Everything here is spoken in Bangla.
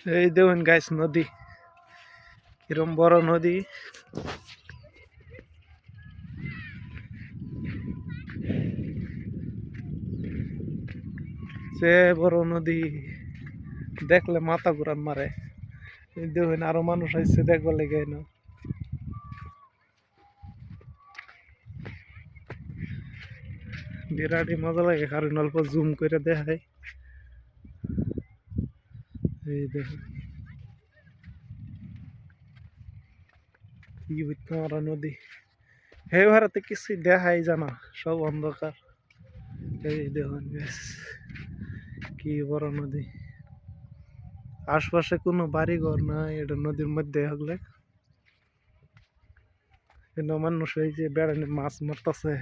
এই দেখুন গাইস নদী কিরম বড় নদী। সে বড় নদী দেখলে মাথা ঘুরান মারে। এই দেখুন আরো মানুষ আসছে দেখবার লেগে না। বিরাটই মজা লাগে, কারণ অল্প জুম করে দেখায়। এই দেখুন কি মারা নদী, হে ভারতে কিছুই দেখাই জানা, সব অন্ধকার। এই দেখুন কি বড় নদী, আশপাশে কোনো বাড়ি ঘর নাই, এটা নদীর মধ্যে হলে। কিন্তু মানুষ এই যে বেড়ানি মাছ মারতেছে।